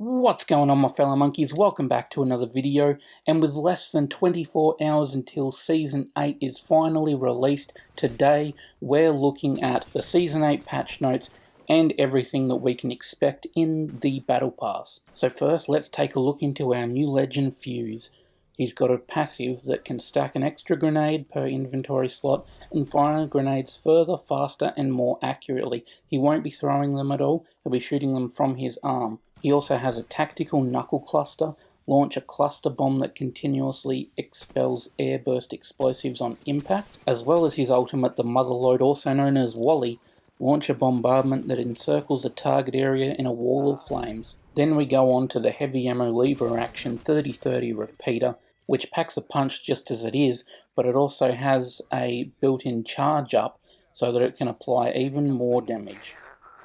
What's going on, my fellow monkeys? Welcome back to another video, and with less than 24 hours until Season 8 is finally released, today we're looking at the Season 8 patch notes and everything that we can expect in the Battle Pass. So first, let's take a look into our new legend Fuse. He's got a passive that can stack an extra grenade per inventory slot and fire grenades further, faster and more accurately. He won't be throwing them at all, he'll be shooting them from his arm. He also has a tactical knuckle cluster, launch a cluster bomb that continuously expels airburst explosives on impact, as well as his ultimate, the Motherload, also known as Wally, launch a bombardment that encircles a target area in a wall of flames. Then we go on to the heavy ammo lever action 30-30 repeater, which packs a punch just as it is, but it also has a built-in charge up so that it can apply even more damage.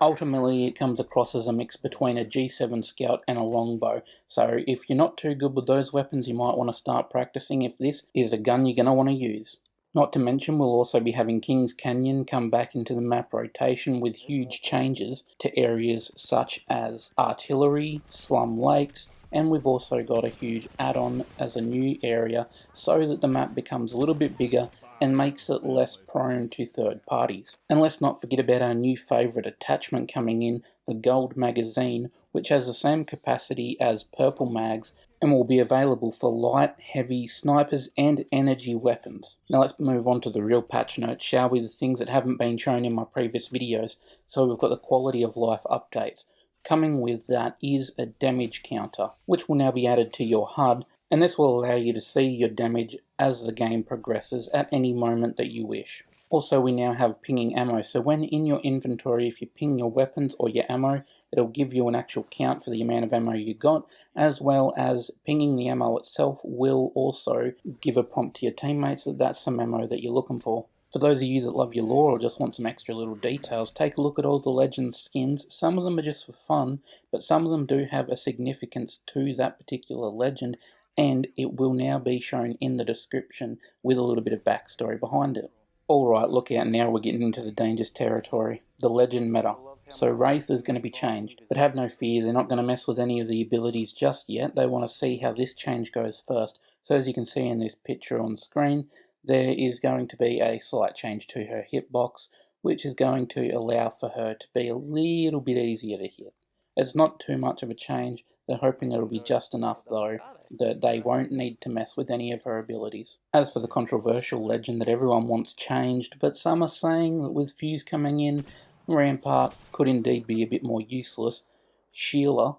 Ultimately, it comes across as a mix between a G7 Scout and a longbow, so if you're not too good with those weapons, you might want to start practicing if this is a gun you're going to want to use. Not to mention, we'll also be having Kings Canyon come back into the map rotation with huge changes to areas such as artillery, slum lakes, and we've also got a huge add-on as a new area so that the map becomes a little bit bigger and makes it less prone to third parties. And let's not forget about our new favourite attachment coming in, the Gold Magazine, which has the same capacity as Purple Mags and will be available for light, heavy, snipers and energy weapons. Now let's move on to the real patch notes, shall we? The things that haven't been shown in my previous videos. So we've got the quality of life updates. Coming with that is a damage counter, which will now be added to your HUD, and this will allow you to see your damage as the game progresses at any moment that you wish. Also, we now have pinging ammo, so when in your inventory, if you ping your weapons or your ammo, it'll give you an actual count for the amount of ammo you got, as well as pinging the ammo itself will also give a prompt to your teammates that that's some ammo that you're looking for. For those of you that love your lore or just want some extra little details, take a look at all the Legends skins. Some of them are just for fun, but some of them do have a significance to that particular legend, and it will now be shown in the description with a little bit of backstory behind it. Alright, look out now, we're getting into the dangerous territory. The Legend meta. So Wraith is going to be changed, but have no fear, they're not going to mess with any of the abilities just yet. They want to see how this change goes first. So as you can see in this picture on screen, there is going to be a slight change to her hitbox, which is going to allow for her to be a little bit easier to hit. It's not too much of a change, they're hoping it'll be just enough though, that they won't need to mess with any of her abilities. As for the controversial legend that everyone wants changed, but some are saying that with Fuse coming in, Rampart could indeed be a bit more useless, Sheila,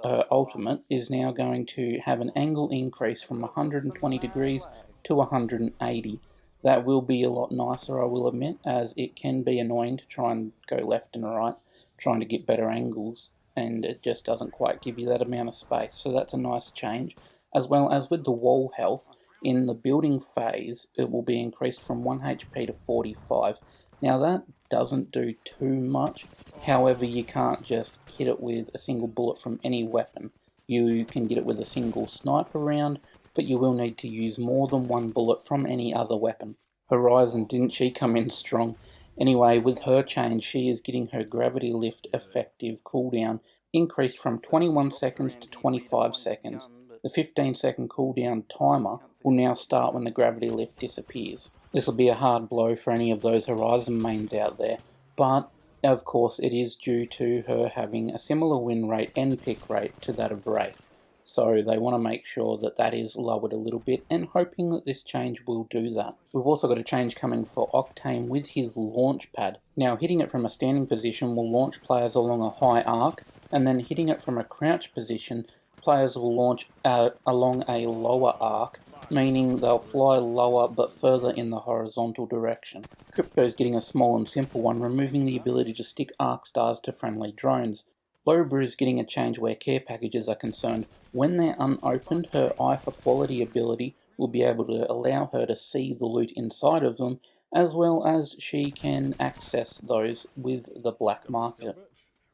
her ultimate, is now going to have an angle increase from 120 degrees to 180. That will be a lot nicer, I will admit, as it can be annoying to try and go left and right, trying to get better angles, and it just doesn't quite give you that amount of space, so that's a nice change. As well as with the wall health, in the building phase, it will be increased from 1 HP to 45. Now that doesn't do too much, however you can't just hit it with a single bullet from any weapon. You can get it with a single sniper round, but you will need to use more than one bullet from any other weapon. Horizon, didn't she come in strong? Anyway, with her change, she is getting her gravity lift effective cooldown increased from 21 seconds to 25 seconds. The 15-second cooldown timer will now start when the gravity lift disappears. This will be a hard blow for any of those Horizon mains out there, but of course it is due to her having a similar win rate and pick rate to that of Wraith. So they want to make sure that that is lowered a little bit, and hoping that this change will do that. We've also got a change coming for Octane with his launch pad. Now hitting it from a standing position will launch players along a high arc, and then hitting it from a crouch position, players will launch along a lower arc, meaning they'll fly lower but further in the horizontal direction. Crypto's getting a small and simple one, removing the ability to stick arc stars to friendly drones. Lobra is getting a change where care packages are concerned. When they're unopened, her Eye for Quality ability will be able to allow her to see the loot inside of them, as well as she can access those with the black market.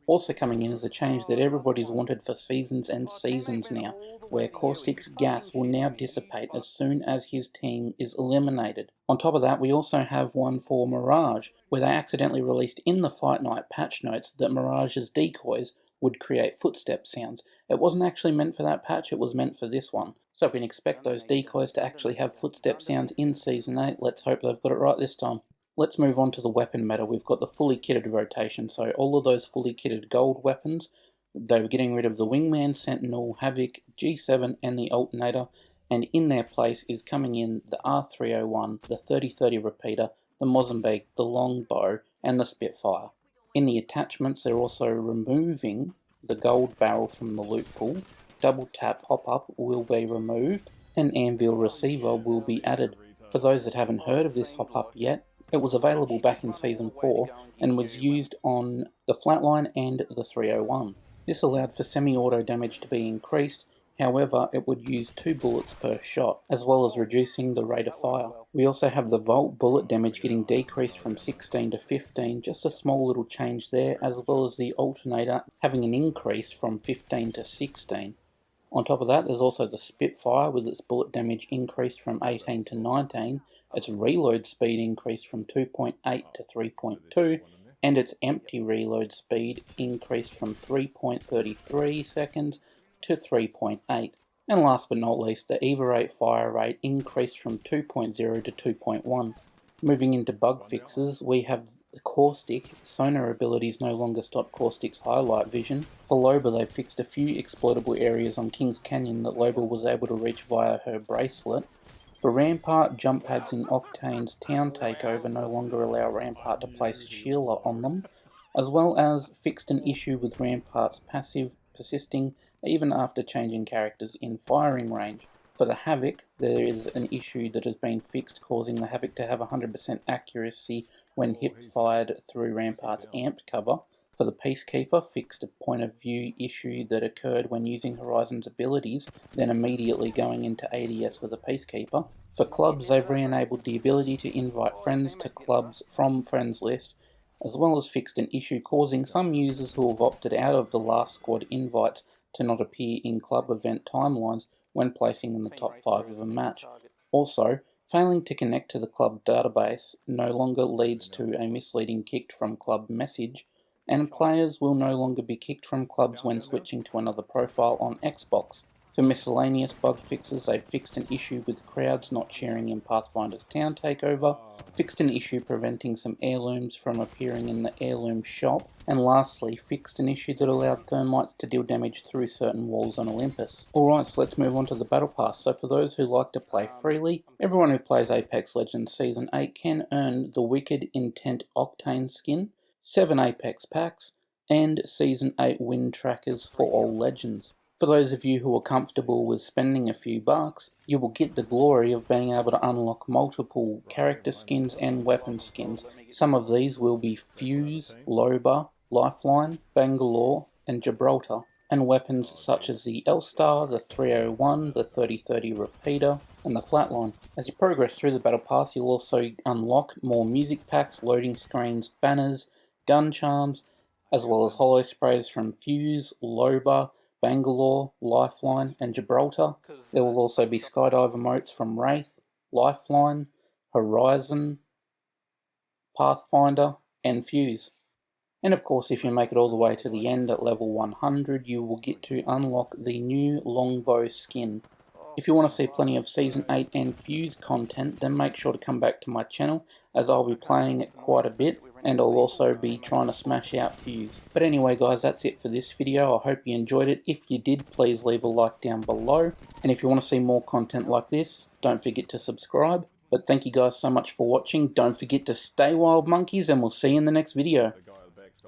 Also coming in is a change that everybody's wanted for seasons and seasons now, where Caustic's gas will now dissipate as soon as his team is eliminated. On top of that, we also have one for Mirage, where they accidentally released in the Fight Night patch notes that Mirage's decoys would create footstep sounds. It wasn't actually meant for that patch, it was meant for this one. So we can expect those decoys to actually have footstep sounds in Season 8. Let's hope they've got it right this time. Let's move on to the weapon meta. We've got the fully kitted rotation, so all of those fully kitted gold weapons, they were getting rid of the Wingman, Sentinel, Havoc, G7 and the Alternator, and in their place is coming in the R301, the 3030 repeater, the Mozambique, the Longbow and the Spitfire. In the attachments they're also removing the gold barrel from the loot pool, double tap hop up will be removed, and anvil receiver will be added. For those that haven't heard of this hop up yet, it was available back in Season 4 and was used on the Flatline and the 301. This allowed for semi-auto damage to be increased, however it would use 2 bullets per shot, as well as reducing the rate of fire. We also have the Volt bullet damage getting decreased from 16 to 15, just a small little change there, as well as the Alternator having an increase from 15 to 16. On top of that, there's also the Spitfire with its bullet damage increased from 18 to 19, its reload speed increased from 2.8 to 3.2, and its empty reload speed increased from 3.33 seconds to 3.8. And last but not least, the EVA 8 fire rate increased from 2.0 to 2.1. Moving into bug fixes, we have the Caustic. Sonar abilities no longer stop Caustic's highlight vision. For Loba, they've fixed a few exploitable areas on Kings Canyon that Loba was able to reach via her bracelet. For Rampart, jump pads in Octane's Town Takeover no longer allow Rampart to place a Sheila on them, as well as fixed an issue with Rampart's passive persisting even after changing characters in firing range. For the Havoc, there is an issue that has been fixed, causing the Havoc to have 100% accuracy when hip fired through Rampart's amped cover. For the Peacekeeper, fixed a point of view issue that occurred when using Horizon's abilities, then immediately going into ADS with a Peacekeeper. For clubs, they've re-enabled the ability to invite friends to clubs from friends list, as well as fixed an issue causing some users who have opted out of the last squad invites to not appear in club event timelines when placing in the top 5 of a match. Also, failing to connect to the club database no longer leads to a misleading kicked from club message, and players will no longer be kicked from clubs when switching to another profile on Xbox. For miscellaneous bug fixes, they've fixed an issue with crowds not sharing in Pathfinder's Town Takeover, fixed an issue preventing some heirlooms from appearing in the heirloom shop, and lastly, fixed an issue that allowed thermites to deal damage through certain walls on Olympus. Alright, so let's move on to the Battle Pass. So for those who like to play freely, everyone who plays Apex Legends Season 8 can earn the Wicked Intent Octane skin, 7 Apex packs, and Season 8 win trackers for all legends. For those of you who are comfortable with spending a few bucks, you will get the glory of being able to unlock multiple character skins and weapon skins. Some of these will be Fuse, Loba, Lifeline, Bangalore, and Gibraltar, and weapons such as the L-Star, the 301, the 3030 repeater, and the Flatline. As you progress through the Battle Pass, you'll also unlock more music packs, loading screens, banners, gun charms, as well as holo sprays from Fuse, Loba, Bangalore, Lifeline, and Gibraltar. There will also be skydive emotes from Wraith, Lifeline, Horizon, Pathfinder, and Fuse. And of course, if you make it all the way to the end at level 100, you will get to unlock the new Longbow skin. If you want to see plenty of Season 8 and Fuse content, then make sure to come back to my channel, as I'll be playing it quite a bit, and I'll also be trying to smash out Fuse. But anyway guys, that's it for this video. I hope you enjoyed it. If you did, please leave a like down below. And if you want to see more content like this, don't forget to subscribe. But thank you guys so much for watching. Don't forget to stay wild monkeys, and we'll see you in the next video.